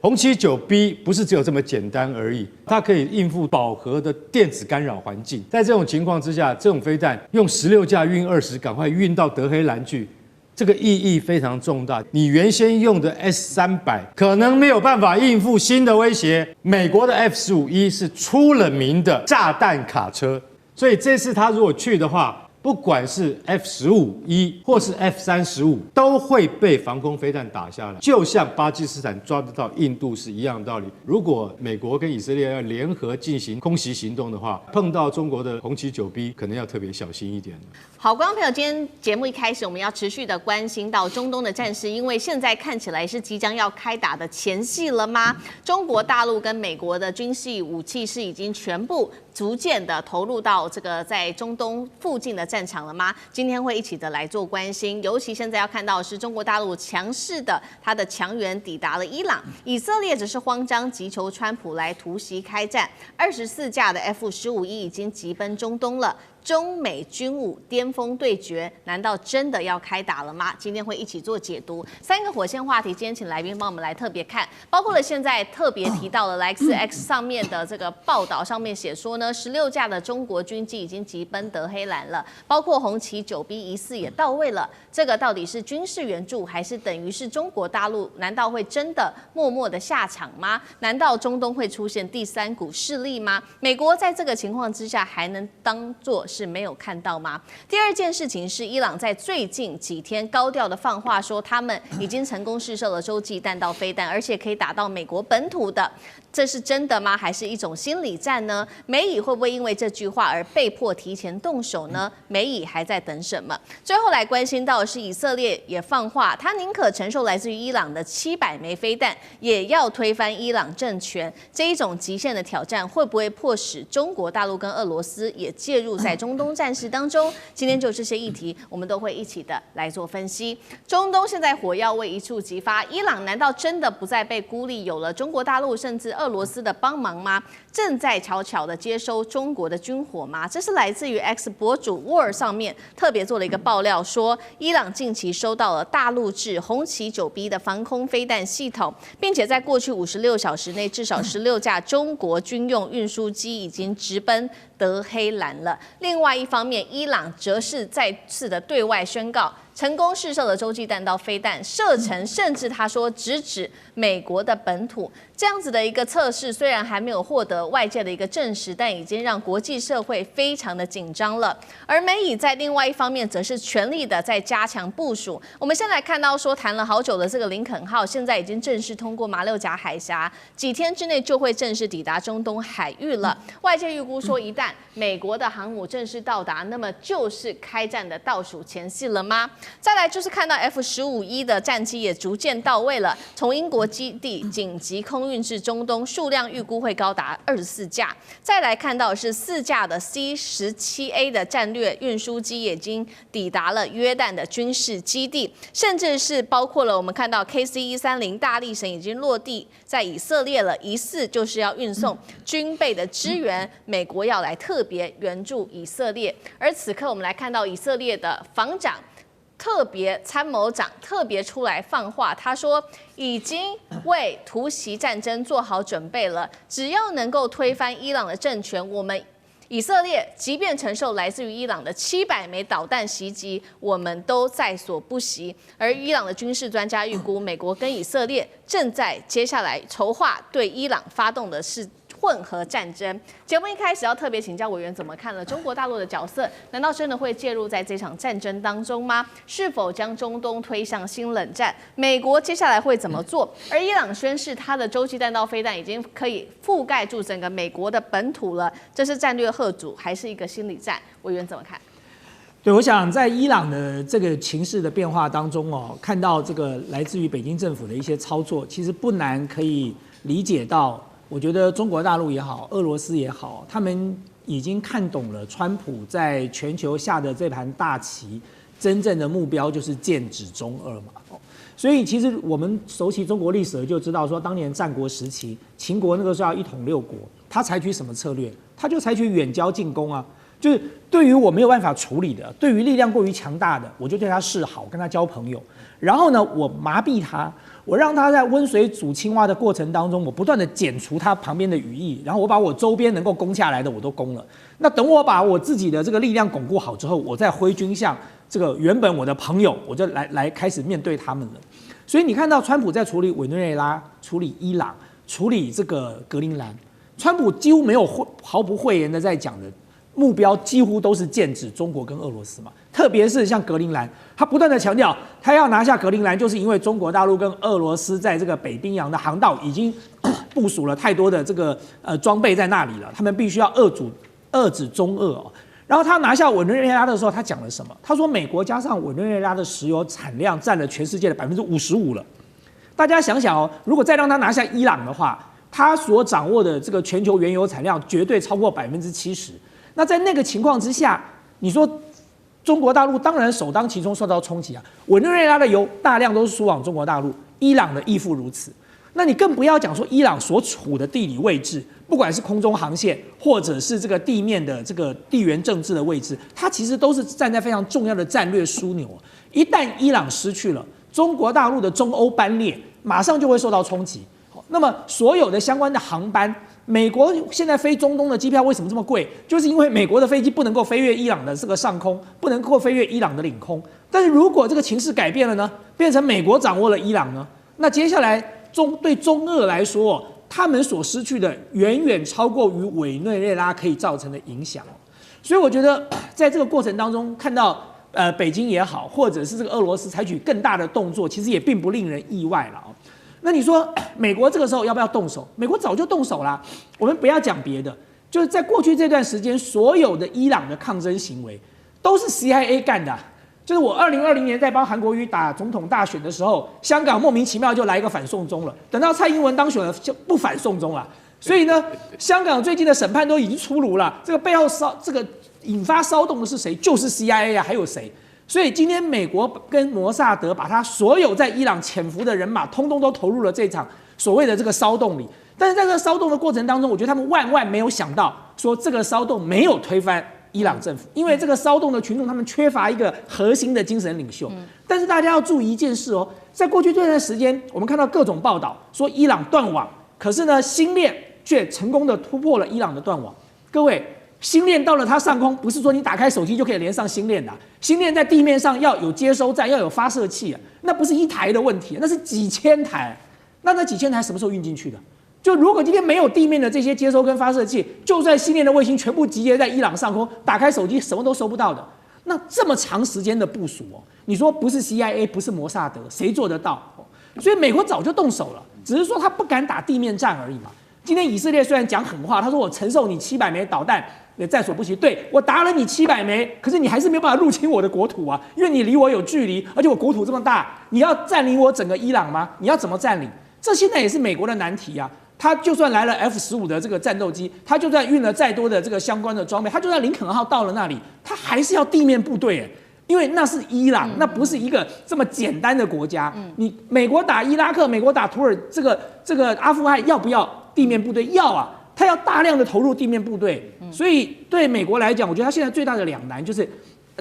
红旗9B 不是只有这么简单而已，它可以应付饱和的电子干扰环境。在这种情况之下，这种飞弹用16架运20，赶快运到德黑兰去。这个意义非常重大。你原先用的 S300可能没有办法应付新的威胁。美国的 F-15E 是出了名的炸弹卡车，所以这次他如果去的话，不管是 F-15E 或是 F-35，都会被防空飞弹打下来，就像巴基斯坦抓得到印度是一样的道理。如果美国跟以色列要联合进行空袭行动的话，碰到中国的红旗9B，可能要特别小心一点。好，观众朋友，今天节目一开始，我们要持续的关心到中东的战事，因为现在看起来是即将要开打的前夕了吗？中国大陆跟美国的军事武器是已经全部逐渐的投入到这个在中东附近的战场了吗？今天会一起的来做关心，尤其现在要看到的是中国大陆强势的它的强援抵达了伊朗，以色列只是慌张急求川普来突袭开战，24架的 F-15E 已经急奔中东了。中美军武巅峰对决，难道真的要开打了吗？今天会一起做解读。3个火线话题，今天请来宾帮我们来特别看，包括了现在特别提到了 LexX 上面的这个报道，上面写说呢，16架的中国军机已经急奔德黑兰了，包括红旗9B 疑似也到位了。这个到底是军事援助，还是等于是中国大陆？难道会真的默默的下场吗？难道中东会出现第3股势力吗？美国在这个情况之下，还能当作是没有看到吗？第二件事情是，伊朗在最近几天高调的放话说，他们已经成功试射了洲际弹道飞弹，而且可以打到美国本土的。这是真的吗？还是一种心理战呢？美以会不会因为这句话而被迫提前动手呢？美以还在等什么？最后来关心到的是，以色列也放话，他宁可承受来自于伊朗的700枚飞弹，也要推翻伊朗政权。这一种极限的挑战，会不会迫使中国大陆跟俄罗斯也介入在中东战事当中？今天就这些议题，我们都会一起的来做分析。中东现在火药味一触即发，伊朗难道真的不再被孤立，有了中国大陆甚至俄罗斯的帮忙吗？正在悄悄的接收中国的军火吗？这是来自于 X 博主 War 上面特别做了一个爆料，说伊朗近期收到了大陆制红旗9B 的防空飞弹系统，并且在过去56小时内，至少16架中国军用运输机已经直奔德黑兰了。另外一方面，伊朗则是再次的对外宣告，成功试射了洲际弹道飞弹，射程甚至他说直指美国的本土。这样子的一个测试，虽然还没有获得外界的一个证实，但已经让国际社会非常的紧张了。而美以在另外一方面，则是全力的在加强部署。我们先来看到说，谈了好久的这个林肯号，现在已经正式通过马六甲海峡，几天之内就会正式抵达中东海域了。外界预估说，一旦美国的航母正式到达，那么就是开战的倒数前夕了吗？再来就是看到 F-15E 的战机也逐渐到位了，从英国基地紧急空运至中东，数量预估会高达24架。再来看到的是4架的 C-17A 的战略运输机已经抵达了约旦的军事基地，甚至是包括了我们看到 KC-130大力神已经落地在以色列了，疑似就是要运送军备的支援，美国要来特别援助以色列。而此刻我们来看到以色列的防长特别参谋长特别出来放话，他说已经为突袭战争做好准备了，只要能够推翻伊朗的政权，我们以色列即便承受来自于伊朗的700枚导弹袭击，我们都在所不惜。而伊朗的军事专家预估，美国跟以色列正在接下来筹划对伊朗发动的是混合战争。节目一开始要特别请教委员怎么看了中国大陆的角色，难道真的会介入在这场战争当中吗？是否将中东推向新冷战？美国接下来会怎么做？而伊朗宣示它的洲际弹道飞弹已经可以覆盖住整个美国的本土了，这是战略吓阻还是一个心理战？委员怎么看？对，我想在伊朗的这个情势的变化当中看到这个来自于北京政府的一些操作，其实不难可以理解到。我觉得中国大陆也好，俄罗斯也好，他们已经看懂了川普在全球下的这盘大棋，真正的目标就是剑指中俄嘛。所以其实我们熟悉中国历史就知道说，当年战国时期，秦国那个时候要一统六国，他采取什么策略？他就采取远交近攻啊，就是对于我没有办法处理的，对于力量过于强大的，我就对他示好，跟他交朋友。然后呢，我麻痹他，我让它在温水煮青蛙的过程当中，我不断的剪除它旁边的羽翼，然后我把我周边能够攻下来的我都攻了。那等我把我自己的这个力量巩固好之后，我再挥军向这个原本我的朋友，我就来开始面对他们了。所以你看到川普在处理委内瑞拉、处理伊朗、处理这个格陵兰，川普几乎没有毫不讳言的在讲的目标几乎都是剑指中国跟俄罗斯嘛。特别是像格陵兰，他不断的强调，他要拿下格陵兰，就是因为中国大陆跟俄罗斯在这个北冰洋的航道已经部署了太多的这个装备在那里了，他们必须要遏制中俄哦。然后他拿下委内瑞拉的时候，他讲了什么？他说美国加上委内瑞拉的石油产量占了全世界的55%了。大家想想哦，如果再让他拿下伊朗的话，他所掌握的这个全球原油产量绝对超过70%。那在那个情况之下，你说中国大陆当然首当其冲受到冲击啊。委内瑞拉的油大量都是输往中国大陆，伊朗的亦复如此。那你更不要讲说伊朗所处的地理位置，不管是空中航线或者是这个地面的这个地缘政治的位置，它其实都是站在非常重要的战略枢纽。一旦伊朗失去了，中国大陆的中欧班列马上就会受到冲击。那么所有的相关的航班，美国现在飞中东的机票为什么这么贵？就是因为美国的飞机不能够飞越伊朗的这个上空，不能够飞越伊朗的领空。但是如果这个情势改变了呢，变成美国掌握了伊朗呢，那接下来对中俄来说，他们所失去的远远超过于委内瑞拉可以造成的影响。所以我觉得在这个过程当中，看到北京也好，或者是这个俄罗斯采取更大的动作，其实也并不令人意外了。那你说美国这个时候要不要动手？美国早就动手啦。我们不要讲别的，就是在过去这段时间，所有的伊朗的抗争行为都是 CIA 干的。就是我2020年在帮韩国瑜打总统大选的时候，香港莫名其妙就来一个反送中了，等到蔡英文当选了就不反送中了。所以呢，香港最近的审判都已经出炉了，这个背后这个引发骚动的是谁？就是 CIA 啊，还有谁？所以今天美国跟摩萨德把他所有在伊朗潜伏的人马，通通都投入了这场所谓的这个骚动里。但是在这个骚动的过程当中，我觉得他们万万没有想到，说这个骚动没有推翻伊朗政府，因为这个骚动的群众他们缺乏一个核心的精神领袖。但是大家要注意一件事哦，在过去这段时间，我们看到各种报道说伊朗断网，可是呢，星链却成功的突破了伊朗的断网。各位，星链到了它上空，不是说你打开手机就可以连上星链的。星链在地面上要有接收站，要有发射器啊，那不是一台的问题，那是几千台。那几千台什么时候运进去的？就如果今天没有地面的这些接收跟发射器，就算星链的卫星全部集结在伊朗上空，打开手机什么都收不到的。那这么长时间的部署哦，你说不是 CIA 不是摩萨德，谁做得到？所以美国早就动手了，只是说他不敢打地面战而已嘛。今天以色列虽然讲狠话，他说我承受你700枚导弹也在所不惜。对，我打了你700枚，可是你还是没有办法入侵我的国土啊，因为你离我有距离，而且我国土这么大，你要占领我整个伊朗吗？你要怎么占领？这现在也是美国的难题啊。他就算来了 F-15的这个战斗机，他就算运了再多的这个相关的装备，他就算林肯号到了那里，他还是要地面部队，因为那是伊朗，那不是一个这么简单的国家。你美国打伊拉克，美国打土耳这个阿富汗，要不要地面部队？要啊，他要大量的投入地面部队。所以对美国来讲，我觉得他现在最大的两难就是，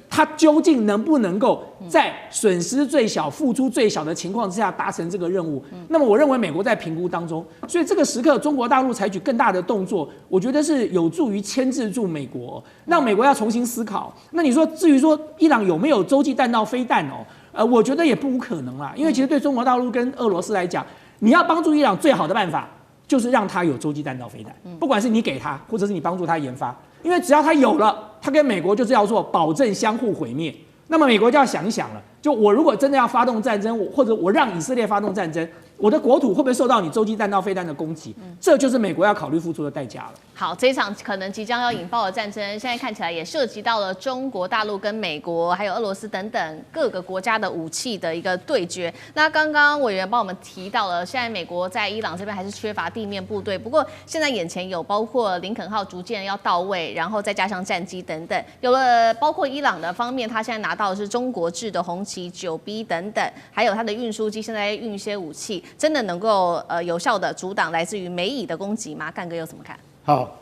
他究竟能不能够在损失最小、付出最小的情况之下达成这个任务？那么我认为美国在评估当中，所以这个时刻中国大陆采取更大的动作，我觉得是有助于牵制住美国，让美国要重新思考。那你说至于说伊朗有没有洲际弹道飞弹哦？我觉得也不无可能啦，因为其实对中国大陆跟俄罗斯来讲，你要帮助伊朗最好的办法就是让他有洲际弹道飞弹，不管是你给他，或者是你帮助他研发。因为只要他有了，他跟美国就是要做保证相互毁灭。那么美国就要想一想了，就我如果真的要发动战争，或者我让以色列发动战争，我的国土会不会受到你洲际弹道飞弹的攻击？这就是美国要考虑付出的代价了。好，这一场可能即将要引爆的战争，现在看起来也涉及到了中国大陆跟美国，还有俄罗斯等等各个国家的武器的一个对决。那刚刚委员帮我们提到了，现在美国在伊朗这边还是缺乏地面部队，不过现在眼前有包括林肯号逐渐要到位，然后再加上战机等等，有了包括伊朗的方面，他现在拿到的是中国制的红旗9B 等等，还有它的运输机现在运一些武器，真的能够有效的阻挡来自于美以的攻击吗？干哥有怎么看？好，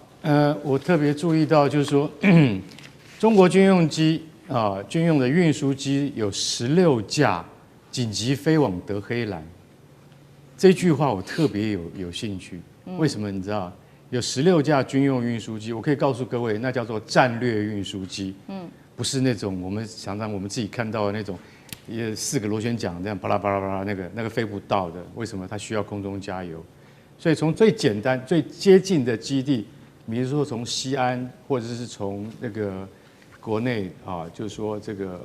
我特别注意到，就是说，中国军用机军用的运输机有16架紧急飞往德黑兰，这句话我特别有兴趣，为什么？你知道，有16架军用运输机，我可以告诉各位，那叫做战略运输机，不是那种我们常常我们自己看到的那种，也4个螺旋桨这样巴拉巴拉巴拉那个飞不到的，为什么？它需要空中加油，所以从最简单、最接近的基地，比如说从西安，或者是从那个国内啊，就是说这个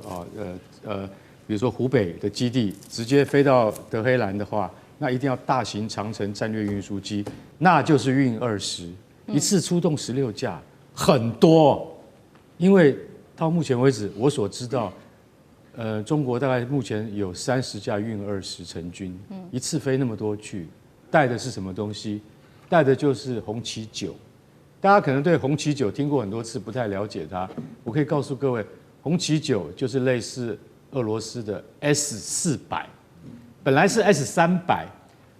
比如说湖北的基地，直接飞到德黑兰的话，那一定要大型长程战略运输机，那就是运20，一次出动16架，很多。因为到目前为止，我所知道，中国大概目前有30架运20成军，一次飞那么多去，带的是什么东西？带的就是红旗9。大家可能对红旗9听过很多次，不太了解它。我可以告诉各位，红旗9就是类似俄罗斯的 S400，本来是 S300，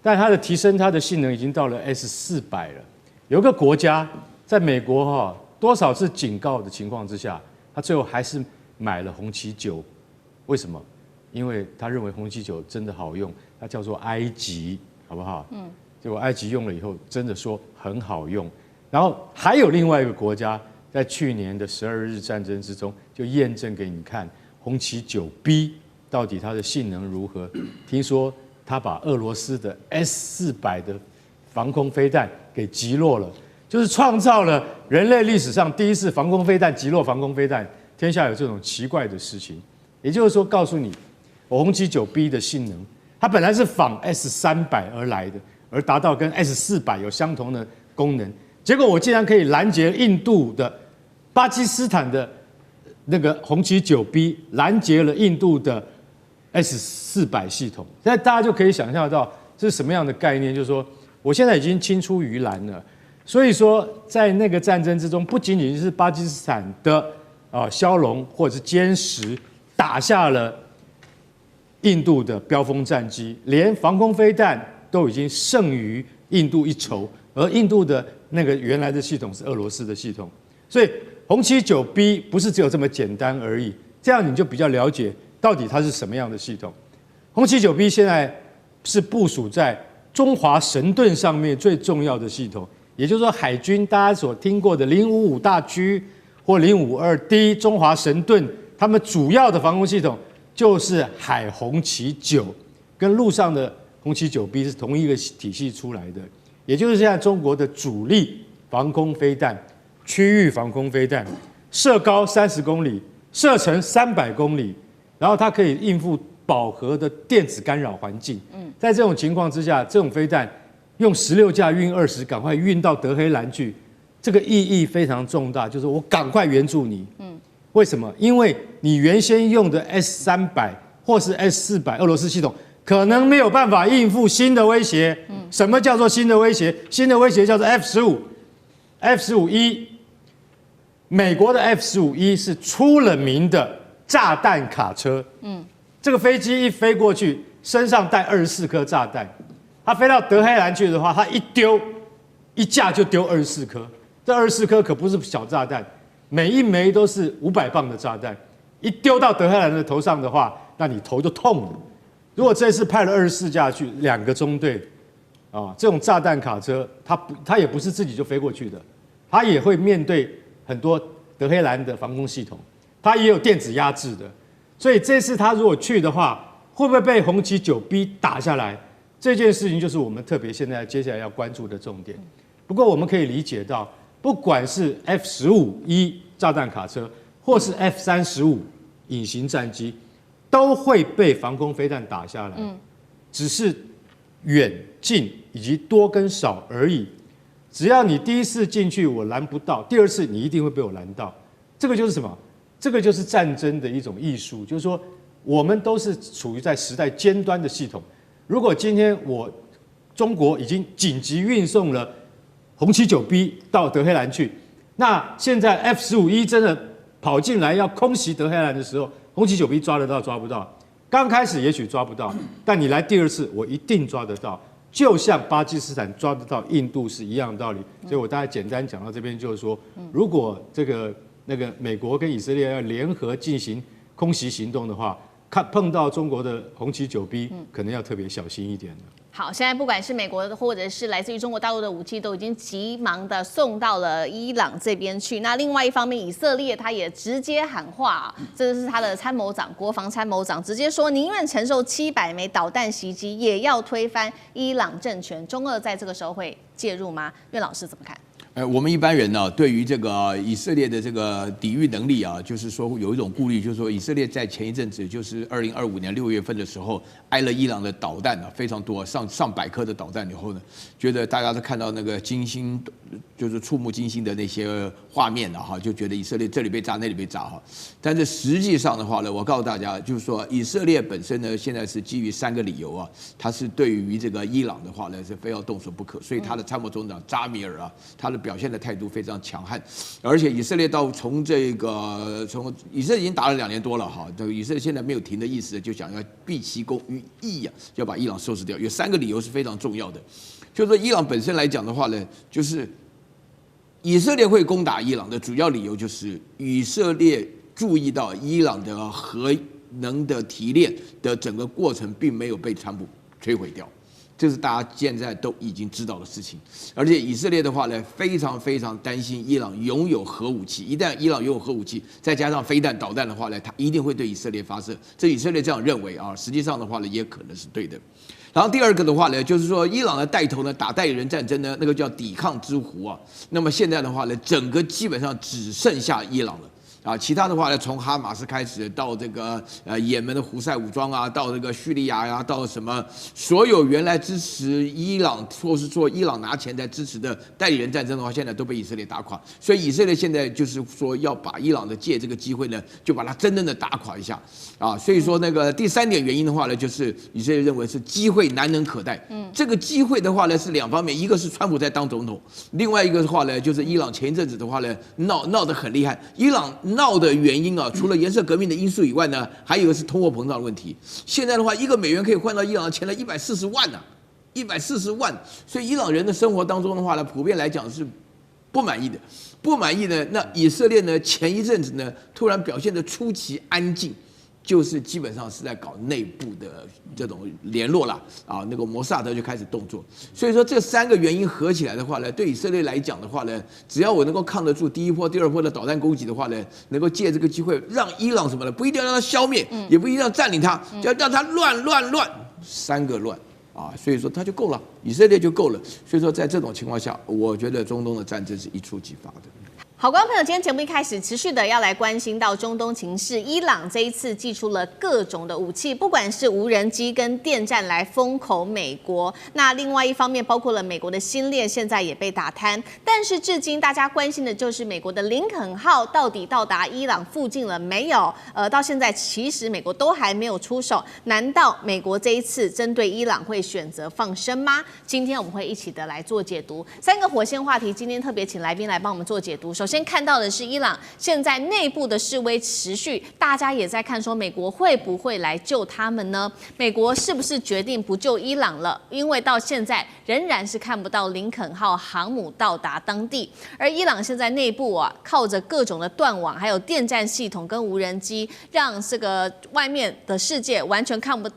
但它的提升它的性能已经到了 S400了。有一个国家在美国多少次警告的情况之下，他最后还是买了红旗9。为什么？因为他认为红旗9真的好用，它叫做埃及，好不好？结果埃及用了以后，真的说很好用。然后还有另外一个国家，在去年的12日战争之中，就验证给你看红旗9B 到底它的性能如何。听说他把俄罗斯的 S400的防空飞弹给击落了，就是创造了人类历史上第一次防空飞弹击落防空飞弹。天下有这种奇怪的事情，也就是说，告诉你，红旗9B 的性能，它本来是仿 S300而来的，而达到跟 S400有相同的功能。结果我竟然可以拦截印度的、巴基斯坦的那个红旗9B，拦截了印度的 S400系统。现在大家就可以想象到这是什么样的概念，就是说我现在已经青出于蓝了。所以说，在那个战争之中，不仅仅是巴基斯坦的枭龙或者是歼10打下了印度的标风战机，连防空飞弹都已经胜于印度一筹。而印度的那个原来的系统是俄罗斯的系统，所以红旗9B 不是只有这么简单而已。这样你就比较了解到底它是什么样的系统。红旗9B 现在是部署在中华神盾上面最重要的系统，也就是说海军大家所听过的055大驱或052D 中华神盾，他们主要的防空系统就是海红旗9，跟陆上的红旗9B 是同一个体系出来的。也就是现在中国的主力防空飞弹、区域防空飞弹，射高30公里，射程300公里，然后它可以应付饱和的电子干扰环境。在这种情况之下，这种飞弹用16架运20，赶快运到德黑兰去，这个意义非常重大，就是我赶快援助你。为什么？因为你原先用的 S300或是 S400俄罗斯系统，可能没有办法应付新的威胁。什么叫做新的威胁？新的威胁叫做 F-15E。美国的 F-15E 是出了名的炸弹卡车。这个飞机一飞过去，身上带24颗炸弹。它飞到德黑兰去的话，它一架就丢24颗。这24颗可不是小炸弹，每一枚都是500磅的炸弹。一丢到德黑兰的头上的话，那你头就痛了。如果这次派了24架去，2个中队，这种炸弹卡车，它也不是自己就飞过去的，它也会面对很多德黑兰的防空系统，它也有电子压制的，所以这次它如果去的话，会不会被红旗9B 打下来？这件事情就是我们特别现在接下来要关注的重点。不过我们可以理解到，不管是 F-15E 炸弹卡车，或是 F-35隐形战机，都会被防空飞弹打下来，只是远近以及多跟少而已。只要你第一次进去我拦不到，第二次你一定会被我拦到。这个就是什么？这个就是战争的一种艺术，就是说我们都是处于在时代尖端的系统。如果今天中国已经紧急运送了红旗9B 到德黑兰去，那现在 F-15E 真的跑进来要空袭德黑兰的时候，红旗9B 抓得到抓不到？刚开始也许抓不到，但你来第二次，我一定抓得到，就像巴基斯坦抓得到印度是一样的道理。所以我大概简单讲到这边，就是说，如果那个美国跟以色列要联合进行空袭行动的话，碰到中国的红旗9B，可能要特别小心一点了。好，现在不管是美国的或者是来自于中国大陆的武器，都已经急忙的送到了伊朗这边去。那另外一方面，以色列他也直接喊话，这是他的参谋长，国防参谋长直接说，宁愿承受700枚导弹袭击，也要推翻伊朗政权。中俄在这个时候会介入吗？苑老师怎么看？我们一般人呢，对于这个以色列的这个抵御能力啊，就是说有一种顾虑，就是说以色列在前一阵子，就是2025年6月份的时候，挨了伊朗的导弹啊，非常多，上百颗的导弹以后呢，觉得大家都看到那个惊心，就是触目惊心的那些画面了哈，就觉得以色列这里被炸那里被炸哈。但是实际上的话呢，我告诉大家，就是说以色列本身呢，现在是基于3个理由啊，它是对于这个伊朗的话呢是非要动手不可，所以他的参谋总长扎米尔啊，他的表现的态度非常强悍，而且以色列从以色列已经打了2年多了哈，这个以色列现在没有停的意思，就想要毕其功于一啊，要把伊朗收拾掉。有3个理由是非常重要的，就是说伊朗本身来讲的话呢，就是以色列会攻打伊朗的主要理由就是以色列注意到伊朗的核能的提炼的整个过程并没有被全部摧毁掉。这是大家现在都已经知道的事情，而且以色列的话呢，非常非常担心伊朗拥有核武器。一旦伊朗拥有核武器，再加上飞弹、导弹的话呢，它一定会对以色列发射。这以色列这样认为啊，实际上的话呢，也可能是对的。然后第二个的话呢，就是说伊朗的带头呢打代理人战争呢，那个叫抵抗之湖啊。那么现在的话呢，整个基本上只剩下伊朗了。啊，其他的话呢，从哈马斯开始到这个也门的胡塞武装啊，到这个叙利亚呀，到什么所有原来支持伊朗或是说伊朗拿钱在支持的代理人战争的话，现在都被以色列打垮。所以以色列现在就是说要把伊朗的借这个机会呢，就把它真正的打垮一下啊。所以说那个第3点原因的话呢，就是以色列认为是机会难能可待。这个机会的话呢是2方面，一个是川普在当总统，另外一个的话呢就是伊朗前一阵子的话呢闹得很厉害，伊朗闹的原因啊，除了颜色革命的因素以外呢，还有一个是通货膨胀的问题。现在的话，1个美元可以换到伊朗的钱了140万呢，140万。所以伊朗人的生活当中的话呢，普遍来讲是不满意的。不满意呢，那以色列呢，前一阵子呢，突然表现得出奇安静。就是基本上是在搞内部的这种联络啦，啊，那个摩萨德就开始动作。所以说这3个原因合起来的话呢，对以色列来讲的话呢，只要我能够抗得住第1波、第2波的导弹攻击的话呢，能够借这个机会让伊朗什么呢？不一定要让它消灭，也不一定要占领它，要让它乱，3个乱啊，所以说它就够了，以色列就够了。所以说在这种情况下，我觉得中东的战争是一触即发的。好，观众朋友，今天节目一开始持续的要来关心到中东情势。伊朗这一次祭出了各种的武器，不管是无人机跟电战来封口美国。那另外一方面，包括了美国的新链现在也被打瘫。但是至今大家关心的就是美国的林肯号到底到达伊朗附近了没有？到现在其实美国都还没有出手。难道美国这一次针对伊朗会选择放生吗？今天我们会一起的来做解读。3个火线话题，今天特别请来宾来帮我们做解读。首先看到的是伊朗现在内部的示威持续，大家也在看说美国会不会来救他们呢？美国是不是决定不救伊朗了？因为到现在仍然是看不到林肯号航母到达当地，而伊朗现在内部啊，靠着各种的断网，还有电战系统跟无人机，让这个外面的世界完全看不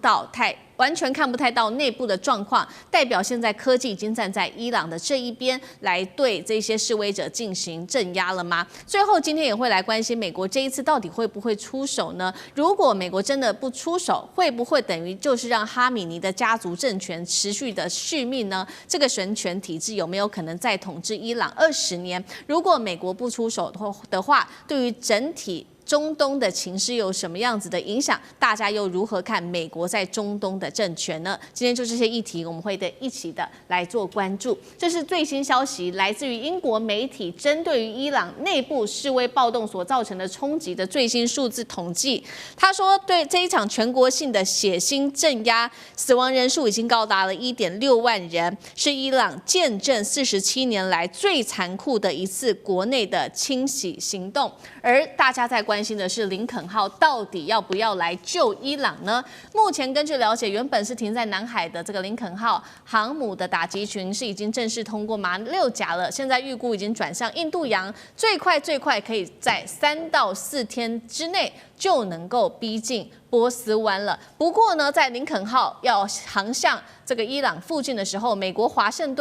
太到内部的状况，代表现在科技已经站在伊朗的这一边，来对这些示威者进行镇压了吗？最后今天也会来关心美国这一次到底会不会出手呢？如果美国真的不出手，会不会等于就是让哈米尼的家族政权持续的续命呢？这个神权体制有没有可能再统治伊朗20年？如果美国不出手的话，对于整体中东的情势有什么样子的影响？大家又如何看美国在中东的政权呢？今天就这些议题，我们会一起的来做关注。这是最新消息，来自于英国媒体针对于伊朗内部示威暴动所造成的冲击的最新数字统计。他说，对这一场全国性的血腥镇压，死亡人数已经高达了1.6万人，是伊朗见证47年来最残酷的一次国内的清洗行动。而大家在关关心的是林肯号到底要不要来救伊朗呢？目前根据了解，原本是停在南海的这个林肯号航母的打击群是已经正式通过马六甲了，现在预估已经转向印度洋，最快可以在3到4天之内就能够逼近波斯湾了。不过呢，在林肯号要航向这个伊朗附近的时候，美国华盛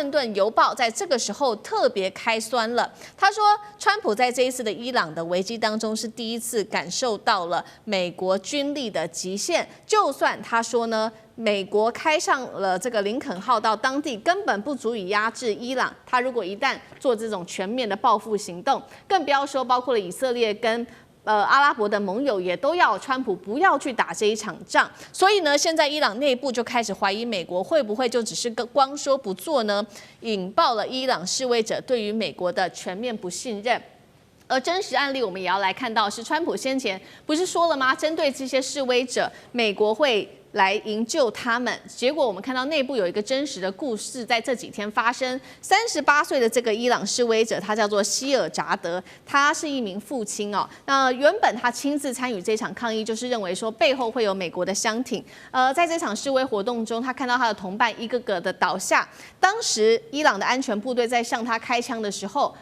顿邮报在这个时候特别开酸了。他说，川普在这一次的伊朗的危机当中是第一次感受到了美国军力的极限。就算他说呢，美国开上了这个林肯号到当地，根本不足以压制伊朗。他如果一旦做这种全面的报复行动，更不要说包括了以色列跟阿拉伯的盟友也都要川普不要去打这一场仗，所以呢，现在伊朗内部就开始怀疑美国会不会就只是光说不做呢，引爆了伊朗示威者对于美国的全面不信任。而真实案例我们也要来看到，是川普先前不是说了吗？针对这些示威者，美国会来营救他们。结果我们看到内部有一个真实的故事，在这几天发生。38岁的这个伊朗示威者，他叫做希尔扎德，他是一名父亲哦。那原本他亲自参与这场抗议，就是认为说背后会有美国的箱艇。在这场示威活动中，他看到他的同伴一个个的倒下。当时伊朗的安全部队在向他开枪的时候，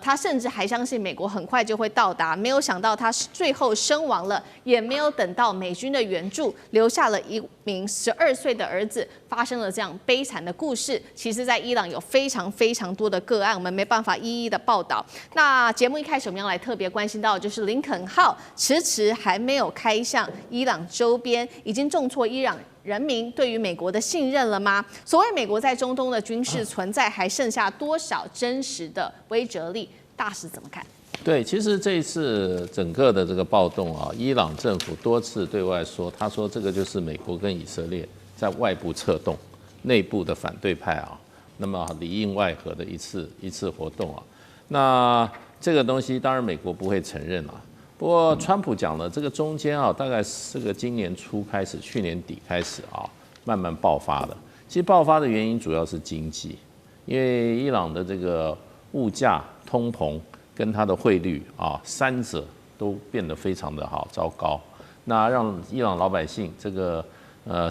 他甚至还相信美国很快就会到达，没有想到他最后身亡了，也没有等到美军的援助，留下了一名12岁的儿子，发生了这样悲惨的故事。其实，在伊朗有非常多的个案，我们没办法一一的报道。那节目一开始我们要来特别关心到的就是林肯号迟还没有开向伊朗周边，已经重挫伊朗人民对于美国的信任了吗？所谓美国在中东的军事存在，还剩下多少真实的威慑力？大使怎么看？对，其实这一次整个的这个暴动啊，伊朗政府多次对外说，他说这个就是美国跟以色列在外部策动，内部的反对派啊，那么里应外合的一次活动啊。那这个东西当然美国不会承认啊。不过川普讲了，这个中间啊，大概这个今年初开始，去年底开始啊，慢慢爆发的。其实爆发的原因主要是经济，因为伊朗的这个物价、通膨跟它的汇率啊，三者都变得非常的好糟糕，那让伊朗老百姓这个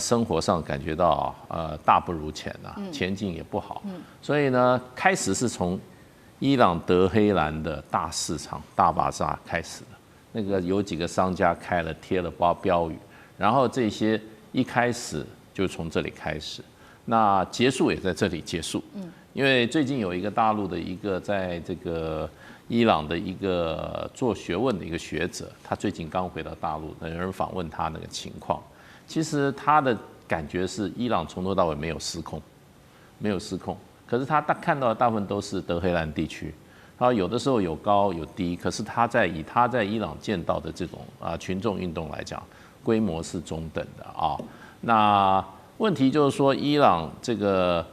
生活上感觉到大不如前啊，前景也不好，所以呢，开始是从伊朗德黑兰的大市场大巴扎开始的。那个有几个商家贴了标语，然后这些一开始就从这里开始，那结束也在这里结束。因为最近有一个大陆的一个在这个伊朗的一个做学问的一个学者，他最近刚回到大陆，有人访问他那个情况，其实他的感觉是伊朗从头到尾没有失控，可是他看到的大部分都是德黑兰地区。然后有的时候有高有低，可是他在伊朗见到的这种群众运动来讲，规模是中等的啊。那问题就是说，伊朗这个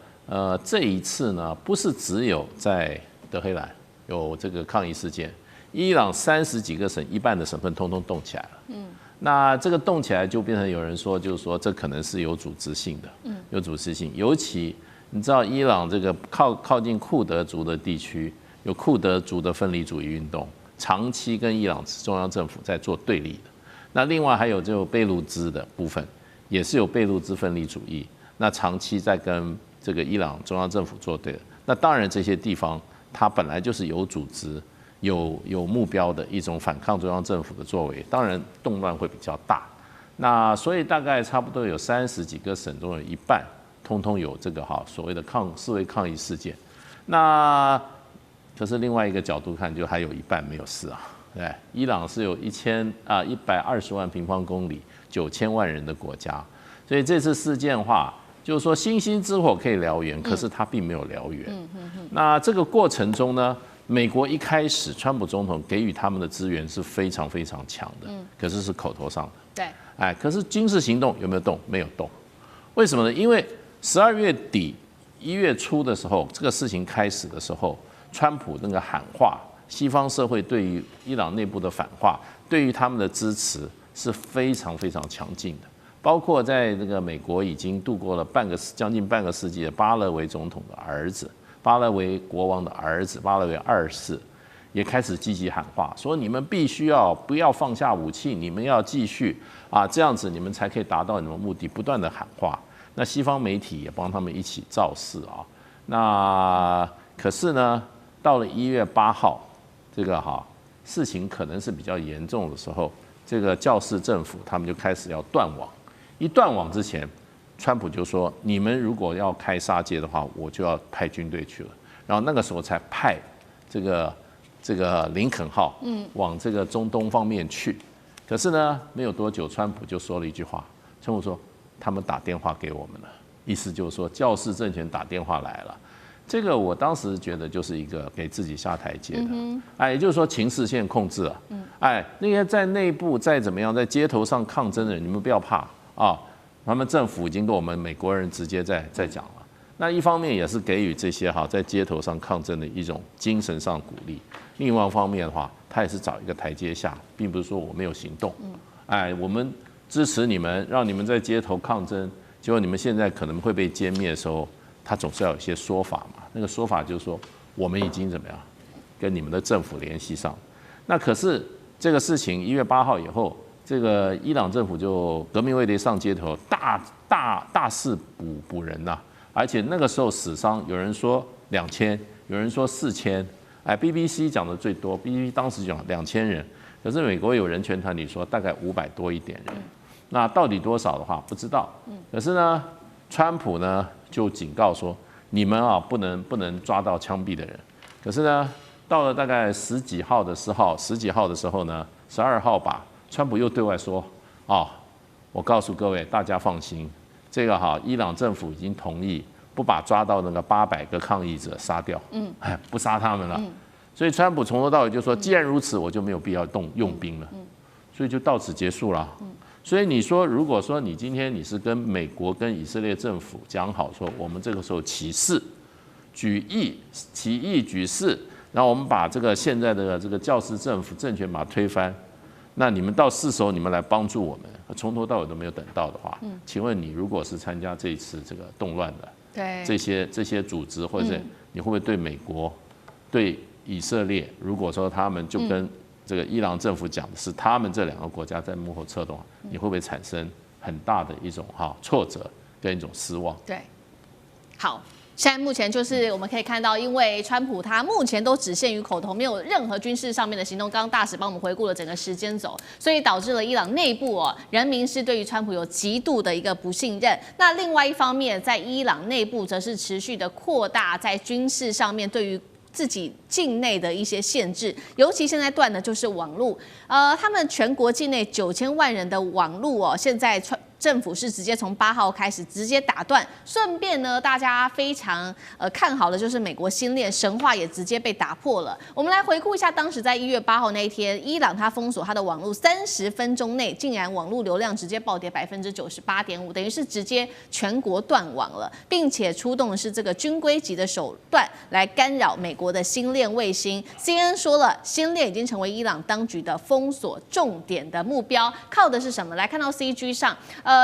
这一次呢，不是只有在德黑兰有这个抗议事件，伊朗30几个省一半的省份通通动起来了。那这个动起来就变成有人说，就是说这可能是有组织性的，有组织性。尤其你知道，伊朗这个靠近库德族的地区。有库德族的分离主义运动，长期跟伊朗中央政府在做对立的。那另外还有就贝鲁兹的部分，也是有贝鲁兹分离主义，那长期在跟这个伊朗中央政府做对的。那当然这些地方它本来就是有组织、有目标的一种反抗中央政府的作为，当然动乱会比较大。那所以大概差不多有30几个省中有一半，通通有这个所谓的示威抗议事件。那可是另外一个角度看，就还有一半没有事啊。对，伊朗是有120万平方公里、9000万人的国家，所以这次事件的话，就是说星星之火可以燎原，可是它并没有燎原。那这个过程中呢，美国一开始川普总统给予他们的资源是非常强的，可是是口头上的。对，可是军事行动有没有动？没有动。为什么呢？因为12月底、1月初的时候，这个事情开始的时候。川普那个喊话，西方社会对于伊朗内部的反话，对于他们的支持是非常强劲的。包括在这个美国已经度过了将近半个世纪的巴勒维总统的儿子，巴勒维国王的儿子巴勒维2世，也开始积极喊话，说你们必须要不要放下武器，你们要继续啊，这样子你们才可以达到你们目的，不断的喊话。那西方媒体也帮他们一起造势啊。那可是呢，到了1月8号，这个事情可能是比较严重的时候，这个教士政府他们就开始要断网。一断网之前，川普就说：“你们如果要开杀戒的话，我就要派军队去了。”然后那个时候才派这个林肯号往这个中东方面去。可是呢，没有多久，川普就说了一句话，川普说：“他们打电话给我们了。”意思就是说，教士政权打电话来了。这个我当时觉得就是一个给自己下台阶的，也就是说情势现在控制了，那些在内部再怎么样，在街头上抗争的人，你们不要怕啊，他们政府已经跟我们美国人直接在讲了。那一方面也是给予这些在街头上抗争的一种精神上鼓励，另外一方面的话，他也是找一个台阶下，并不是说我没有行动，我们支持你们，让你们在街头抗争，结果你们现在可能会被歼灭的时候，他总是要有一些说法嘛。那个说法就是说，我们已经怎么样跟你们的政府联系上。那可是这个事情1月8号以后，这个伊朗政府就革命卫队上街头，大肆捕人呐，而且那个时候死伤有人说2000，有人说4000，BBC 讲的最多 ，BBC 当时讲2000人，可是美国有人权团体说大概500多一点人，那到底多少的话不知道。可是呢，川普呢就警告说，你们不能抓到枪毙的人。可是呢，到了大概十几号的时候呢，12号吧，川普又对外说，我告诉各位大家放心，这个伊朗政府已经同意不把抓到那个800个抗议者杀掉，不杀他们了。所以川普从头到尾就说，既然如此，我就没有必要用兵了，所以就到此结束了。所以你说，如果说你今天你是跟美国跟以色列政府讲好说，我们这个时候起义举事，然后我们把这个现在的这个教士政府政权把它推翻，那你们到是时候你们来帮助我们，从头到尾都没有等到的话，请问你如果是参加这一次这个动乱的，对这些组织，或者是你会不会对美国、对以色列，如果说他们就跟这个伊朗政府讲的是他们这2个国家在幕后策动，你会不会产生很大的一种挫折跟一种失望？对，好。现在目前就是我们可以看到，因为川普他目前都只限于口头，没有任何军事上面的行动。刚刚大使帮我们回顾了整个时间轴，所以导致了伊朗内部人民是对于川普有极度的一个不信任。那另外一方面，在伊朗内部则是持续的扩大在军事上面对于自己境内的一些限制，尤其现在断的就是网络。他们全国境内9000万人的网络现在政府是直接从8号开始直接打断，顺便呢，大家非常看好的就是美国星链神话也直接被打破了。我们来回顾一下，当时在1月8号那一天，伊朗它封锁它的网络30分钟内，竟然网络流量直接暴跌98.5%，等于是直接全国断网了，并且出动的是这个军规级的手段来干扰美国的星链卫星。CNN 说了，星链已经成为伊朗当局的封锁重点的目标，靠的是什么？来看到 CG 上。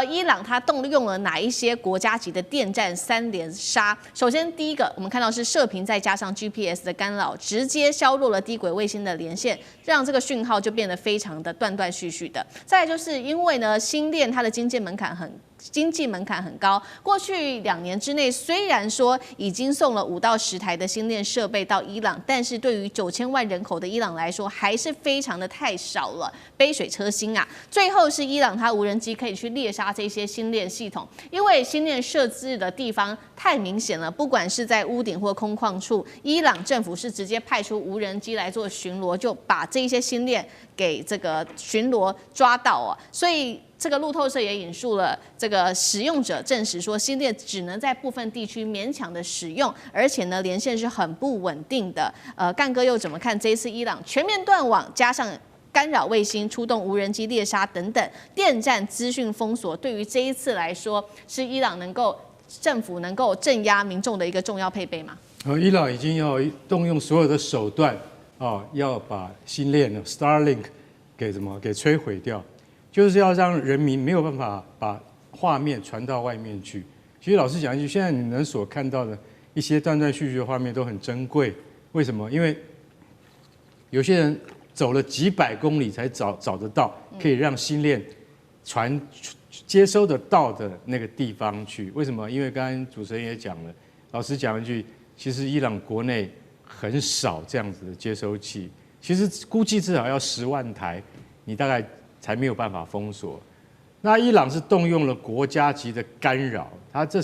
伊朗它动用了哪一些国家级的电战3连杀？首先，第一个我们看到是射频再加上 GPS 的干扰，直接削弱了低轨卫星的连线，让这个讯号就变得非常的断断续续的。再来就是因为呢，星链它的经济门槛很高，过去2年之内，虽然说已经送了5到10台的星链设备到伊朗，但是对于9000万人口的伊朗来说，还是非常的太少了，杯水车薪啊。最后是伊朗它无人机可以去猎杀这些星链系统，因为星链设置的地方太明显了，不管是在屋顶或空旷处，伊朗政府是直接派出无人机来做巡逻，就把这些星链给这个巡逻抓到所以这个路透社也引述了这个使用者证实说，星链只能在部分地区勉强的使用，而且呢连线是很不稳定的。干哥又怎么看这一次伊朗全面断网，加上干扰卫星、出动无人机猎杀等等电战资讯封锁，对于这一次来说，是伊朗政府能够镇压民众的一个重要配备吗？伊朗已经要动用所有的手段要把星链 Starlink 给摧毁掉。就是要让人民没有办法把画面传到外面去。其实老实讲一句，现在你们所看到的一些断断续续的画面都很珍贵。为什么？因为 Starlink 它的这个有些人走了几百公里才找得到可以让星链传接收得到的那个地方去。为什么？因为刚刚主持人也讲了，老师讲一句，其实伊朗国内很少这样子的接收器，其实估计至少要10万台，你大概才没有办法封锁。那伊朗是动用了国家级的干扰，它这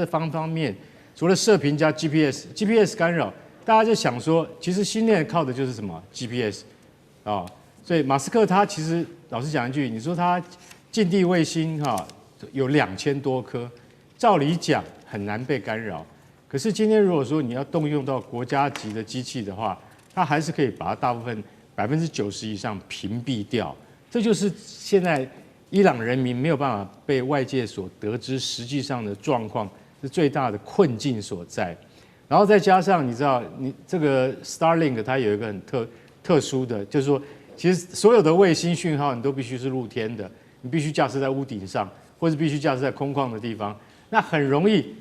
方面，除了射频加 GPS 干扰，大家就想说，其实星链靠的就是什么 GPS 啊，所以马斯克他其实老实讲一句，你说他近地卫星有2000多颗，照理讲很难被干扰。可是今天如果说你要动用到国家级的机器的话，它还是可以把它大部分90%以上屏蔽掉。这就是现在伊朗人民没有办法被外界所得知实际上的状况，是最大的困境所在。然后再加上你知道，你这个 Starlink 它有一个很特殊的，就是说，其实所有的卫星讯号你都必须是露天的，你必须架设在屋顶上，或是必须架设在空旷的地方，那很容易。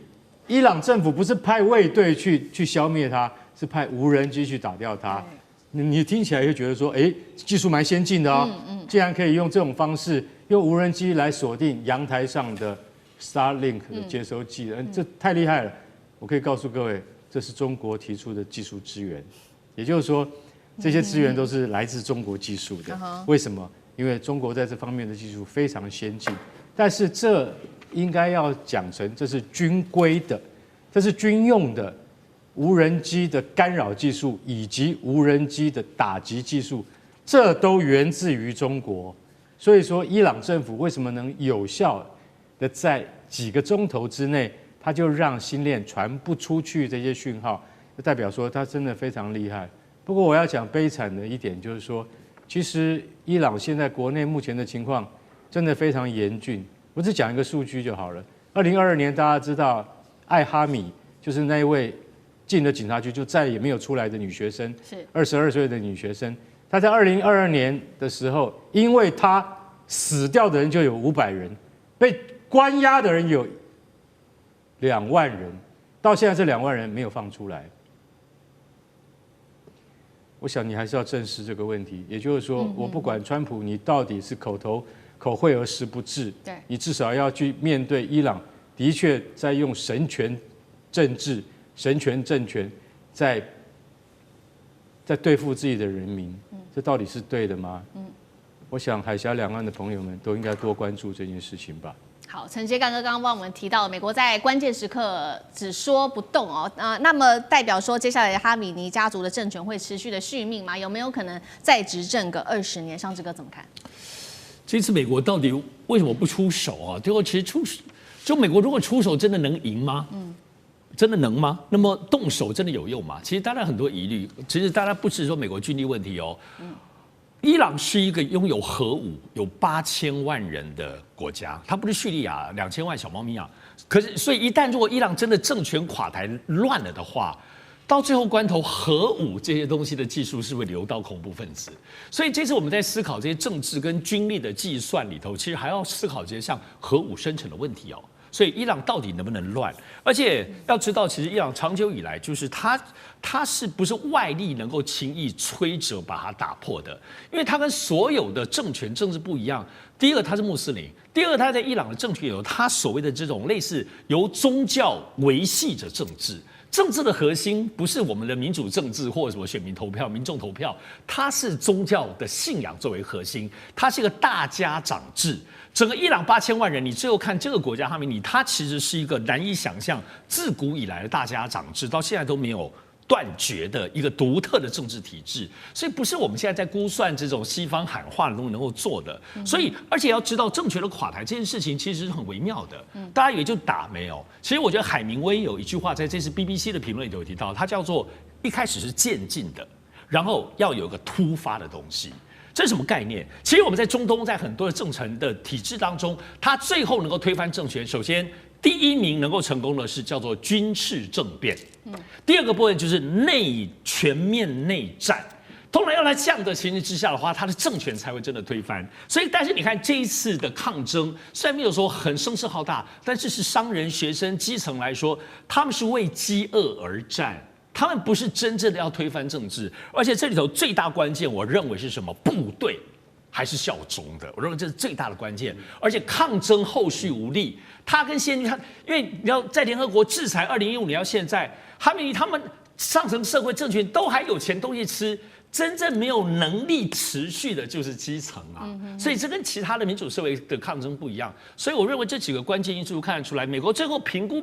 伊朗政府不是派卫队去消灭它，是派无人机去打掉它。你听起来就觉得说，技术蛮先进的哦，竟然可以用这种方式，用无人机来锁定阳台上的 Starlink 的接收器，这太厉害了。我可以告诉各位，这是中国提出的技术支援，也就是说，这些资源都是来自中国技术的。为什么？因为中国在这方面的技术非常先进，但是这应该要讲成这是军规的，这是军用的无人机的干扰技术以及无人机的打击技术，这都源自于中国。所以说，伊朗政府为什么能有效的在几个钟头之内，他就让星链传不出去这些讯号，就代表说他真的非常厉害。不过我要讲悲惨的一点就是说，其实伊朗现在国内目前的情况真的非常严峻。我只讲一个数据就好了。2022年大家知道艾哈米就是那一位进了警察局就再也没有出来的女学生，是22岁的女学生。她在2022年的时候，因为她死掉的人就有500人，被关押的人有2万人，到现在这2万人没有放出来。我想你还是要正视这个问题，也就是说，我不管川普你到底是口惠而实不至，你至少要去面对伊朗的确在用神权政治、神权政权在对付自己的人民，这到底是对的吗？我想海峡两岸的朋友们都应该多关注这件事情吧。好，陈杰干哥刚刚帮我们提到，美国在关键时刻只说不动哦，那么代表说接下来哈米尼家族的政权会持续的续命吗？有没有可能再执政个20年？上志哥怎么看？这次美国到底为什么不出手啊？最后其实出手，就美国如果出手，真的能赢吗？真的能吗？那么动手真的有用吗？其实大家很多疑虑。其实大家不是说美国军力问题哦。伊朗是一个拥有核武、有8000万人的国家，它不是叙利亚2000万小猫咪啊。可是，所以一旦如果伊朗真的政权垮台乱了的话，到最后关头，核武这些东西的技术是会流到恐怖分子。所以这次我们在思考这些政治跟军力的计算里头，其实还要思考这些像核武生成的问题哦。所以伊朗到底能不能乱？而且要知道，其实伊朗长久以来就是它是不是外力能够轻易摧折把它打破的？因为它跟所有的政权政治不一样。第一个，它是穆斯林；第二个，它在伊朗的政权有它所谓的这种类似由宗教维系着政治。政治的核心不是我们的民主政治或者什么选民投票、民众投票，它是宗教的信仰作为核心，它是一个大家长制。整个伊朗8000万人，你最后看这个国家哈米尼，它其实是一个难以想象自古以来的大家长制，到现在都没有断绝的一个独特的政治体制，所以不是我们现在在估算这种西方喊话的东西能够做的。所以，而且要知道政权的垮台这件事情其实是很微妙的。大家以为就打没有，其实我觉得海明威有一句话在这次 BBC 的评论里头有提到，它叫做一开始是渐进的，然后要有一个突发的东西。这是什么概念？其实我们在中东，在很多的政权的体制当中，它最后能够推翻政权，首先第一名能够成功的是叫做军事政变，第二个部分就是全面内战。通常要在这样的情形之下的话，他的政权才会真的推翻。所以，但是你看这一次的抗争，虽然没有说很声势浩大，但是是商人、学生、基层来说，他们是为饥饿而战。他们不是真正的要推翻政治，而且这里头最大关键，我认为是什么？部队还是效忠的，我认为这是最大的关键。而且抗争后续无力，他跟先军因为你要在联合国制裁2015年到现在，他们上层社会政权都还有钱东西吃。真正没有能力持续的就是基层啊，所以这跟其他的民主社会的抗争不一样。所以我认为这几个关键因素看得出来，美国最后评估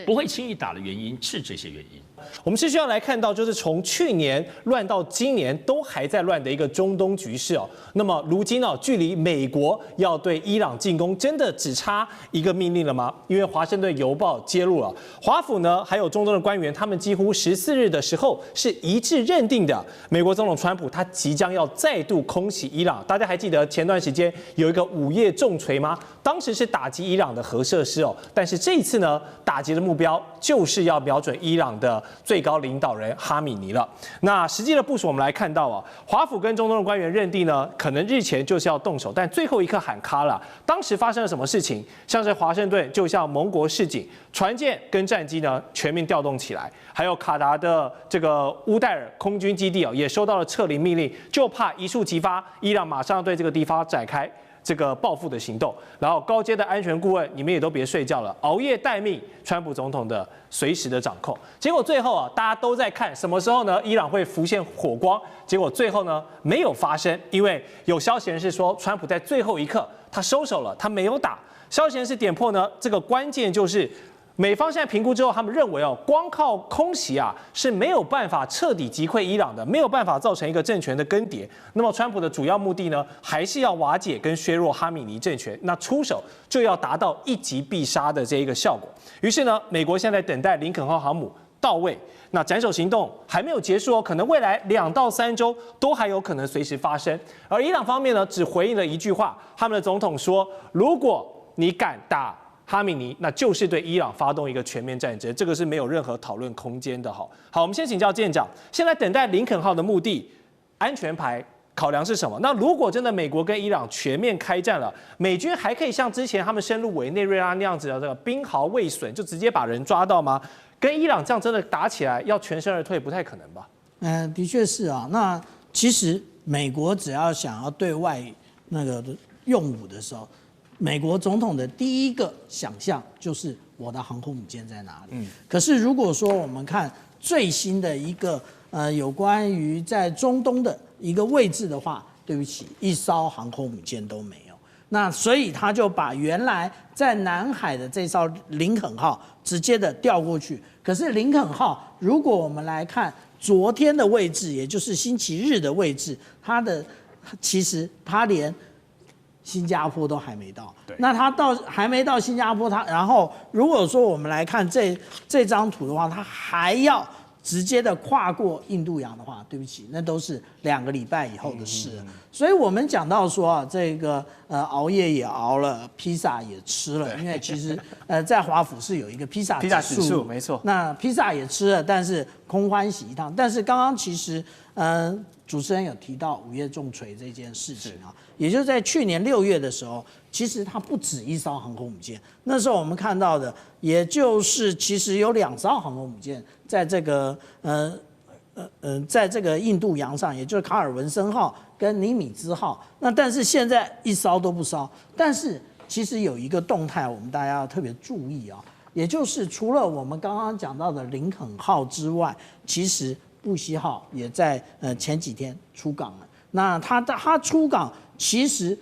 不会轻易打的原因是这些原因。我们是需要来看到，就是从去年乱到今年都还在乱的一个中东局势哦。那么如今哦，距离美国要对伊朗进攻，真的只差一个命令了吗？因为《华盛顿邮报》揭露了，华府呢还有中东的官员，他们几乎14日的时候是一致认定的，美国总统川普他即将要再度空袭伊朗。大家还记得前段时间有一个午夜重锤吗？当时是打击伊朗的核设施哦，但是这一次呢，打击的目标就是要瞄准伊朗的最高领导人哈米尼了。那实际的部署我们来看到啊，华府跟中东的官员认定呢，可能日前就是要动手，但最后一刻喊卡了。当时发生了什么事情？像是华盛顿就向盟国示警，船舰跟战机呢全面调动起来，还有卡达的这个乌代尔空军基地也收到了撤离命令，就怕一触即发，伊朗马上要对这个地方展开这个报复的行动。然后高阶的安全顾问，你们也都别睡觉了，熬夜待命，川普总统的随时的掌控。结果最后大家都在看什么时候呢？伊朗会浮现火光。结果最后呢没有发生，因为有消息人士说，川普在最后一刻他收手了，他没有打。消息人士点破呢，这个关键就是美方现在评估之后，他们认为光靠空袭是没有办法彻底击溃伊朗的，没有办法造成一个政权的更迭。那么川普的主要目的呢，还是要瓦解跟削弱哈米尼政权，那出手就要达到一击必杀的这一个效果。于是呢，美国现在等待林肯号航母到位，那斩首行动还没有结束可能未来2到3周都还有可能随时发生。而伊朗方面呢，只回应了一句话，他们的总统说，如果你敢打哈米尼，那就是对伊朗发动一个全面战争，这个是没有任何讨论空间的。好，我们先请教舰长，现在等待林肯号的目的，安全牌考量是什么？那如果真的美国跟伊朗全面开战了，美军还可以像之前他们深入委内瑞拉那样子的这个兵毫未损，就直接把人抓到吗？跟伊朗这样真的打起来，要全身而退不太可能吧？的确是啊。那其实美国只要想要对外那个用武的时候，美国总统的第一个想象就是我的航空母舰在哪里。可是如果说我们看最新的一个有关于在中东的一个位置的话，对不起，一艘航空母舰都没有。那所以他就把原来在南海的这艘林肯号直接的调过去。可是林肯号，如果我们来看昨天的位置，也就是星期日的位置，其实它连新加坡都还没到。那它还没到新加坡，然后如果说我们来看这张图的话，它还要直接的跨过印度洋的话，对不起，那都是2个礼拜以后的事了。所以我们讲到说这个熬夜也熬了，披萨也吃了，因为其实在华府是有一个披萨指数，没错。那披萨也吃了，但是空欢喜一趟。但是刚刚其实主持人有提到午夜重锤这件事情也就是在去年6月的时候，其实它不止一艘航空母舰。那时候我们看到的，也就是其实有2艘航空母舰在这个在这个印度洋上，也就是卡尔文森号跟尼米兹号。那但是现在一艘都不烧。但是其实有一个动态，我们大家要特别注意也就是除了我们刚刚讲到的林肯号之外，其实布希号也在前几天出港了。那它出港其实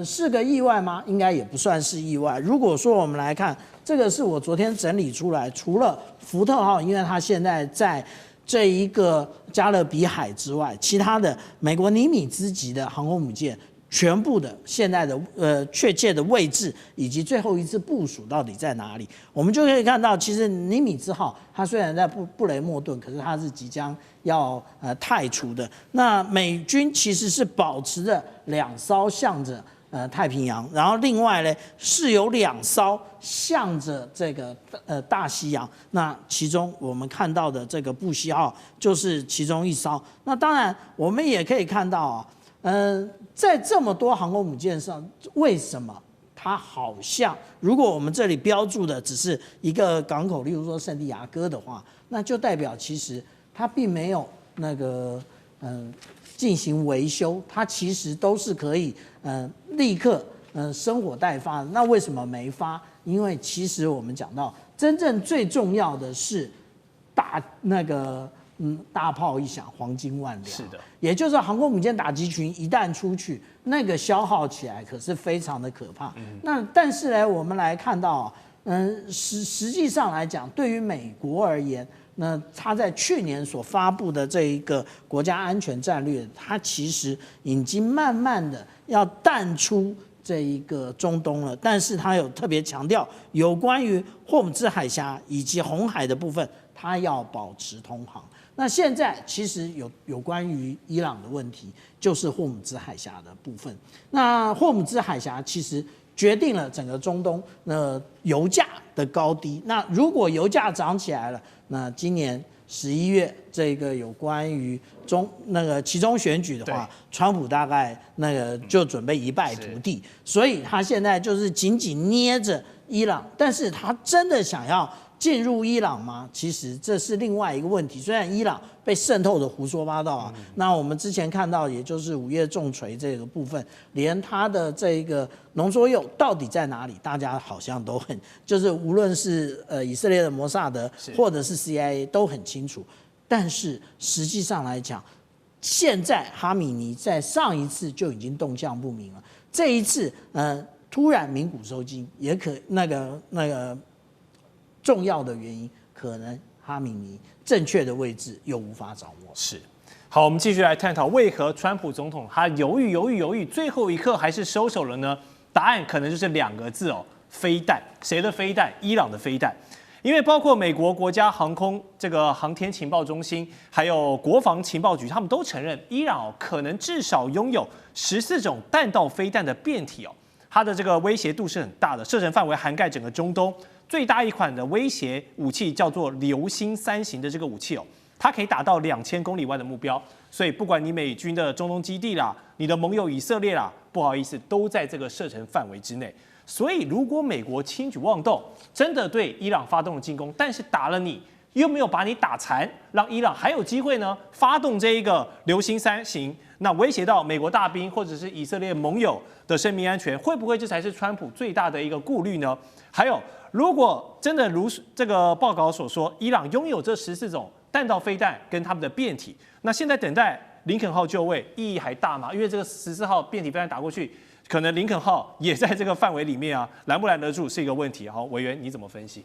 是个意外吗？应该也不算是意外。如果说我们来看，这个是我昨天整理出来，除了福特号，因为它现在在这一个加勒比海之外，其他的美国尼米兹级的航空母舰全部的现在的确切的位置以及最后一次部署到底在哪里，我们就可以看到，其实尼米兹号它虽然在布雷默顿，可是它是即将要汰除的。那美军其实是保持着2艘向着太平洋，然后另外呢是有2艘向着这个大西洋。那其中我们看到的这个布希号就是其中一艘。那当然我们也可以看到在这么多航空母舰上，为什么它好像如果我们这里标注的只是一个港口，例如说圣地亚哥的话，那就代表其实它并没有那个进行维修，它其实都是可以立刻生火待发的。那为什么没发？因为其实我们讲到，真正最重要的是大炮一响，黄金万两。是的，也就是航空母舰打击群一旦出去，那个消耗起来可是非常的可怕。那但是呢，我们来看到，实际上来讲，对于美国而言，那他在去年所发布的这一个国家安全战略，它其实已经慢慢的要淡出这一个中东了，但是他有特别强调，有关于霍姆兹海峡以及红海的部分，他要保持通航。那现在其实有关于伊朗的问题，就是霍姆兹海峡的部分。那霍姆兹海峡其实决定了整个中东油价的高低。那如果油价涨起来了，那今年11月这个有关于期中选举的话，川普大概就准备一败涂地，所以他现在就是紧紧捏着伊朗，但是他真的想要进入伊朗吗？其实这是另外一个问题。虽然伊朗被渗透的胡说八道啊，那我们之前看到，也就是5月重锤这个部分，连它的这个浓缩铀到底在哪里，大家好像都就是无论是以色列的摩萨德或者是 CIA 都很清楚。但是实际上来讲，现在哈米尼在上一次就已经动向不明了，这一次突然鸣鼓收惊，也可那个重要的原因，可能哈米尼正确的位置又无法掌握。是，好，我们继续来探讨为何川普总统他犹豫，最后一刻还是收手了呢？答案可能就是2个字哦，飞弹。谁的飞弹？伊朗的飞弹。因为包括美国国家航空这个航天情报中心，还有国防情报局，他们都承认伊朗可能至少拥有14种弹道飞弹的变体哦，它的这个威胁度是很大的，射程范围涵盖整个中东。最大一款的威胁武器叫做流星3型的这个武器哦，它可以打到2000公里外的目标，所以不管你美军的中东基地啦，你的盟友以色列啦，不好意思，都在这个射程范围之内。所以如果美国轻举妄动，真的对伊朗发动了进攻，但是打了你，又没有把你打残，让伊朗还有机会呢发动这一个流星3型，那威胁到美国大兵或者是以色列盟友的生命安全，会不会这才是川普最大的一个顾虑呢？还有，如果真的如这个报告所说，伊朗拥有这14种弹道飞弹跟他们的变体，那现在等待林肯号就位意义还大吗？因为这个14号变体飞弹打过去，可能林肯号也在这个范围里面啊，拦不拦得住是一个问题。好，委员你怎么分析？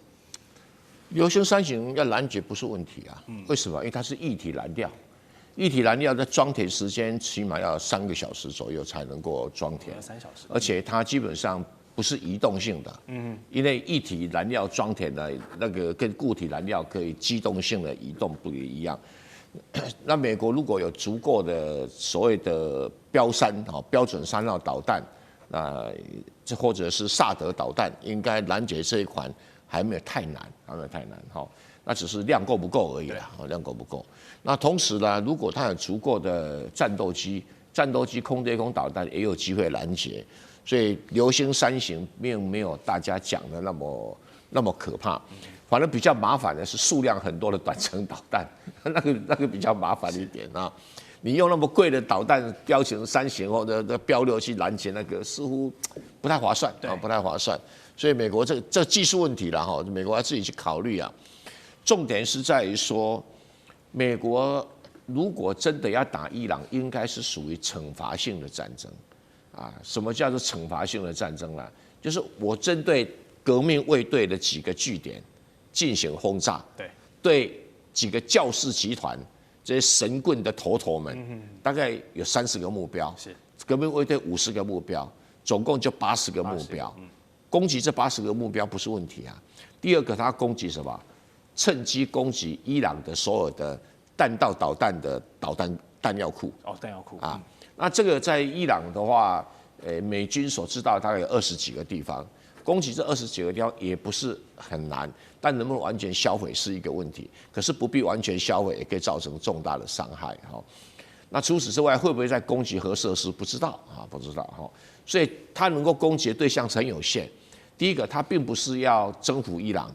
流星3型要拦截不是问题啊，为什么？因为它是液体燃料，液体燃料的装填时间起码要3个小时左右才能够装填，3小时，而且它基本上不是移动性的，因为液体燃料装填的那个跟固体燃料可以机动性的移动不一样。那美国如果有足够的所谓的标准3号导弹，这或者是萨德导弹，应该拦截这一款还没有太难，那只是量够不够而已啦，量够不够。那同时呢，如果它有足够的战斗机空对空导弹也有机会拦截。所以流星3型并没有大家讲的那么可怕，反而比较麻烦的是数量很多的短程导弹，那个比较麻烦一点啊。你用那么贵的导弹标成3型或者标6去拦截，那个似乎不太划算啊，不太划算。所以美国这技术问题啦哈，美国要自己去考虑啊。重点是在于说，美国如果真的要打伊朗，应该是属于惩罚性的战争。什么叫做惩罚性的战争呢？就是我针对革命卫队的几个据点进行轰炸，对几个教士集团这些神棍的头们，大概有30个目标，革命卫队50个目标，总共就80个目标。攻击这80个目标不是问题啊。第二个，他攻击什么？趁机攻击伊朗的所有的弹道导弹的弹药库。弹药库啊。那这个在伊朗的话，美军所知道大概有20几个地方，攻击这20几个地方也不是很难，但能不能完全销毁是一个问题。可是不必完全销毁，也可以造成重大的伤害哈。那除此之外，会不会再攻击核设施？不知道啊，不知道哈。所以他能够攻击的对象很有限。第一个，他并不是要征服伊朗；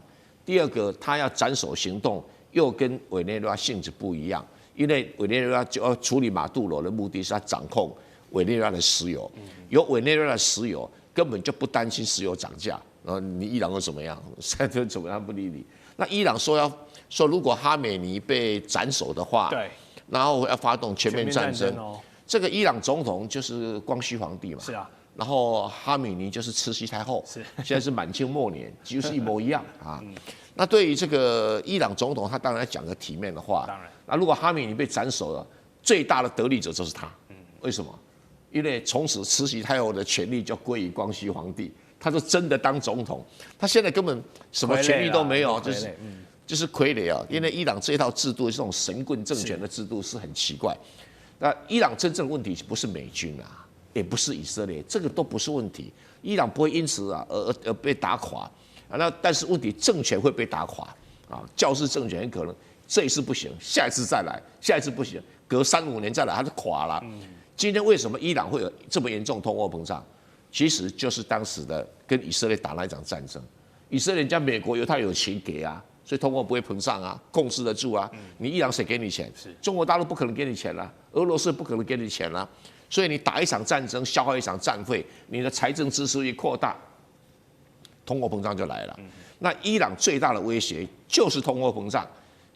第二个，他要斩首行动又跟委内瑞拉性质不一样，因为委内瑞拉就要处理马杜罗的目的是他掌控委内瑞拉的石油，有委内瑞拉的石油，根本就不担心石油涨价。然后你伊朗又怎么样？现在怎么样不理你？那伊朗说如果哈梅尼被斩首的话，对，然后要发动全面战争。哦，这个伊朗总统就是光绪皇帝嘛，是啊，然后哈梅尼就是慈禧太后，是现在是满清末年，几乎是一模一样啊。那对于这个伊朗总统，他当然讲个体面的话。当然，那如果哈梅尼被斩首了，最大的得利者就是他。为什么？因为从此慈禧太后的权力就归于光绪皇帝，他就真的当总统。他现在根本什么权力都没有，就是傀儡啊。因为伊朗这套制度，这种神棍政权的制度是很奇怪。那伊朗真正的问题不是美军啊，也不是以色列，这个都不是问题。伊朗不会因此而被打垮啊。那但是问题政权会被打垮啊，教士政权很可能这一次不行，下一次再来，下一次不行，隔3-5年再来，它就垮了。今天为什么伊朗会有这么严重通货膨胀？其实就是当时的跟以色列打那一场战争，以色列人家美国犹太有钱给啊，所以通货不会膨胀啊，控制得住啊。你伊朗谁给你钱？中国大陆不可能给你钱啦，俄罗斯不可能给你钱啦。所以你打一场战争，消耗一场战费，你的财政支出一扩大，通货膨胀就来了。那伊朗最大的威胁就是通货膨胀，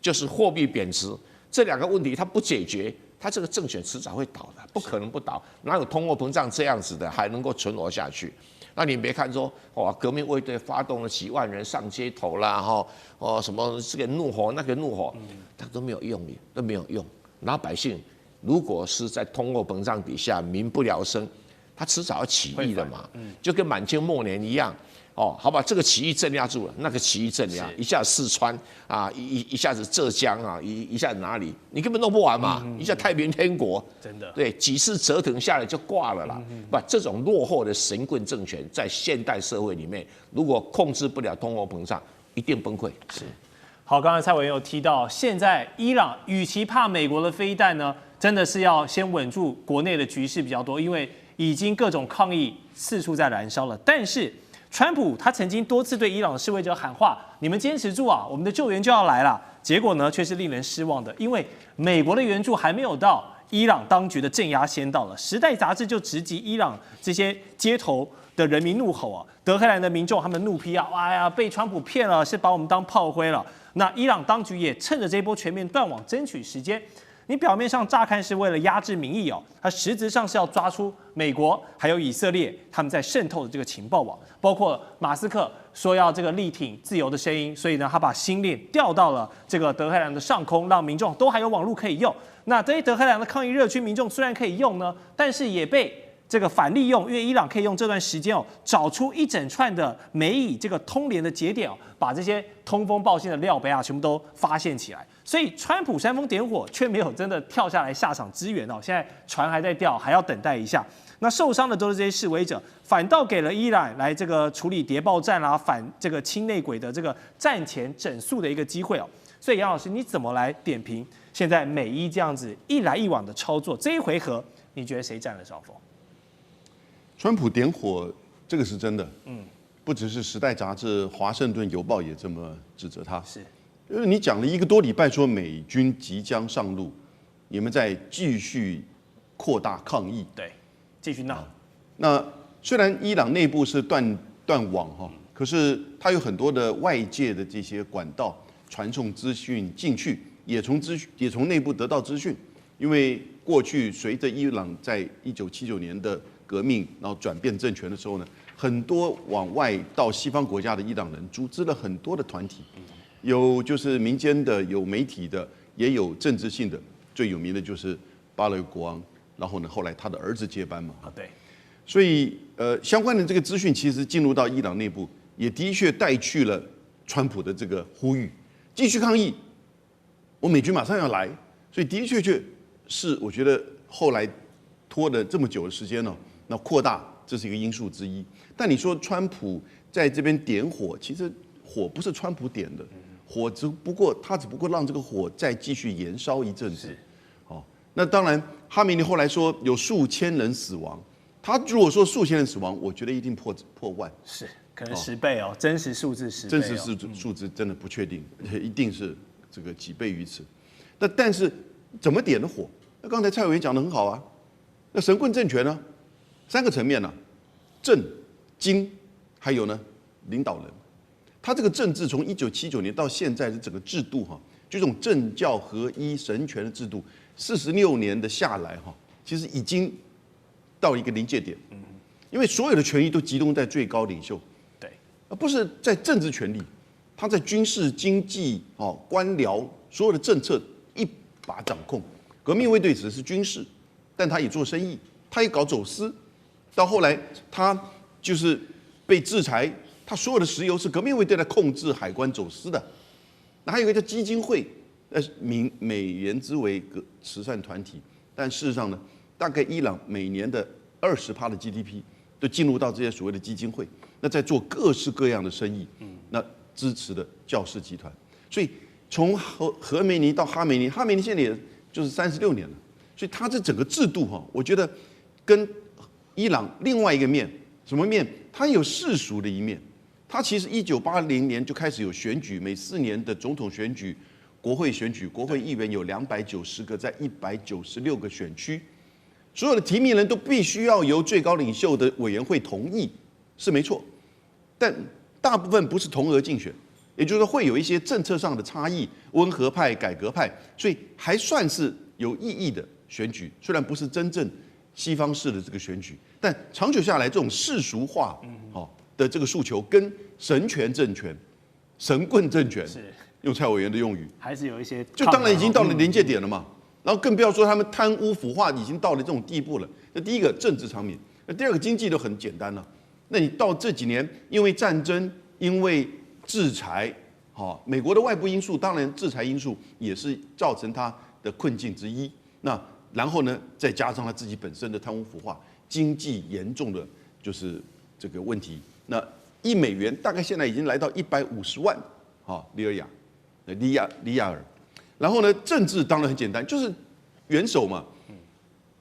就是货币贬值，这2个问题它不解决，它这个政权迟早会倒的，不可能不倒。哪有通货膨胀这样子的还能够存活下去？那你别看说，革命卫队发动了几万人上街头啦，什么这个怒吼那个怒吼，它都没有用，都没有用。老百姓如果是在通货膨胀底下民不聊生，他迟早要起义的嘛，就跟满清末年一样。好吧，这个起义镇压住了，那个起义镇压，一下四川啊，一下子浙江啊，一下子哪里，你根本弄不完嘛，一下太平天国，真的，对，几次折腾下来就挂了啦。不，这种落后的神棍政权在现代社会里面，如果控制不了通货膨胀，一定崩溃。是。好，刚才蔡委员有提到，现在伊朗与其怕美国的飞弹呢，真的是要先稳住国内的局势比较多，因为已经各种抗议四处在燃烧了。但是川普他曾经多次对伊朗的示威者喊话：“你们坚持住啊，我们的救援就要来了。”结果呢，却是令人失望的，因为美国的援助还没有到，伊朗当局的镇压先到了。《时代》杂志就直击伊朗这些街头的人民怒吼啊，德黑兰的民众他们怒批啊，哎呀，被川普骗了，是把我们当炮灰了。那伊朗当局也趁着这波全面断网争取时间。你表面上乍看是为了压制民意哦，它实质上是要抓出美国还有以色列他们在渗透的这个情报网，包括马斯克说要这个力挺自由的声音，所以呢，他把星链调到了这个德黑兰的上空，让民众都还有网络可以用。那这些德黑兰的抗议热区民众虽然可以用呢，但是也被这个反利用，因为伊朗可以用这段时间哦，找出一整串的美以这个通联的节点哦，把这些通风报信的料杯啊，全部都发现起来。所以川普煽风点火，却没有真的跳下来下场支援哦。现在船还在掉，还要等待一下。那受伤的都是这些示威者，反倒给了伊朗来这个处理谍报战啦、反这个亲内鬼的这个战前整肃的一个机会哦。所以杨老师，你怎么来点评现在美伊这样子一来一往的操作？这一回合，你觉得谁占了上风？川普点火，这个是真的。不只是《时代》杂志，《华盛顿邮报》也这么指责他。是，因为你讲了1个多礼拜，说美军即将上路，你们在继续扩大抗议。对，继续闹。那虽然伊朗内部是断网哈，可是它有很多的外界的这些管道传送资讯进去，也从内部得到资讯。因为过去随着伊朗在1979年的革命，然后转变政权的时候呢，很多往外到西方国家的伊朗人组织了很多的团体，有就是民间的，有媒体的，也有政治性的。最有名的就是巴勒国王，然后呢，后来他的儿子接班嘛。对。所以相关的这个资讯其实进入到伊朗内部，也的确带去了川普的这个呼吁，继续抗议，我美军马上要来。所以的确是我觉得后来拖了这么久的时间呢，那扩大这是一个因素之一。但你说川普在这边点火，其实火不是川普点的，火只不过让这个火再继续延烧一阵子。那当然，哈梅尼后来说有数千人死亡，他如果说数千人死亡，我觉得一定破万，是可能10倍哦，真实数字10倍，真实数字真的不确定，一定是这个几倍于此。但是怎么点的火？那刚才蔡委员讲得很好啊，那神棍政权呢，3个层面呢，政、经，还有呢领导人。他这个政治从1979年到现在的整个制度哈，就这种政教合一神权的制度，46年的下来哈，其实已经到一个临界点。因为所有的权力都集中在最高领袖，对，而不是在政治权力，他在军事、经济、官僚所有的政策一把掌控。革命卫队只是军事，但他也做生意，他也搞走私，到后来他就是被制裁。他所有的石油是革命卫队来控制海关走私的，那还有一个叫基金会，美言之为慈善团体，但事实上呢，大概伊朗每年的20%的 GDP 都进入到这些所谓的基金会，那在做各式各样的生意，那支持的教士集团，所以从何梅尼到哈梅尼，哈梅尼现在也就是36年了，所以他这整个制度哈，我觉得跟伊朗另外一个面，什么面？它有世俗的一面。他其实1980年就开始有选举，每4年的总统选举、国会选举，国会议员有290个，在196个选区，所有的提名人都必须要由最高领袖的委员会同意，是没错。但大部分不是同额竞选，也就是说会有一些政策上的差异，温和派、改革派，所以还算是有意义的选举，虽然不是真正西方式的这个选举，但长久下来，这种世俗化，的这个诉求跟神权政权、神棍政权，用蔡委员的用语，还是有一些，就当然已经到了临界点了嘛。然后更不要说他们贪污腐化已经到了这种地步了。那第一个政治场面，那第二个经济都很简单了。那你到这几年，因为战争，因为制裁，美国的外部因素，当然制裁因素也是造成他的困境之一。那然后呢，再加上他自己本身的贪污腐化，经济严重的就是这个问题。那1美元大概现在已经来到150万里亚尔，然后呢，政治当然很简单，就是元首嘛。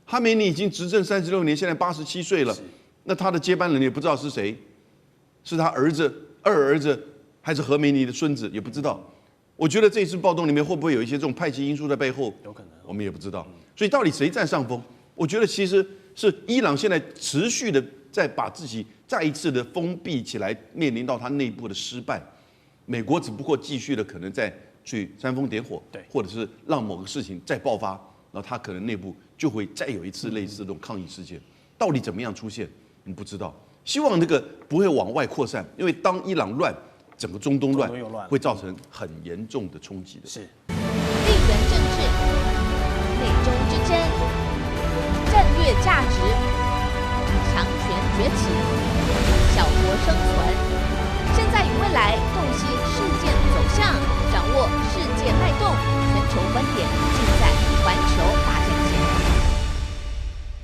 哈梅尼已经执政36年，现在87岁了，那他的接班人也不知道是谁，是他儿子、二儿子，还是何梅尼的孙子，也不知道。我觉得这次暴动里面会不会有一些这种派系因素在背后？有可能，我们也不知道。所以到底谁占上风？我觉得其实是伊朗现在持续的在把自己再一次的封闭起来，面临到它内部的失败。美国只不过继续的可能再去煽风点火，对，或者是让某个事情再爆发，然后它可能内部就会再有一次类似这种抗议事件。到底怎么样出现，我们不知道。希望这个不会往外扩散，因为当伊朗乱，整个中东乱会造成很严重的冲击的。是。地缘政治、美中之争、战略价值、强权崛起、小国生存。现在与未来洞悉事件走向，掌握世界脉动，全球观点尽在环球大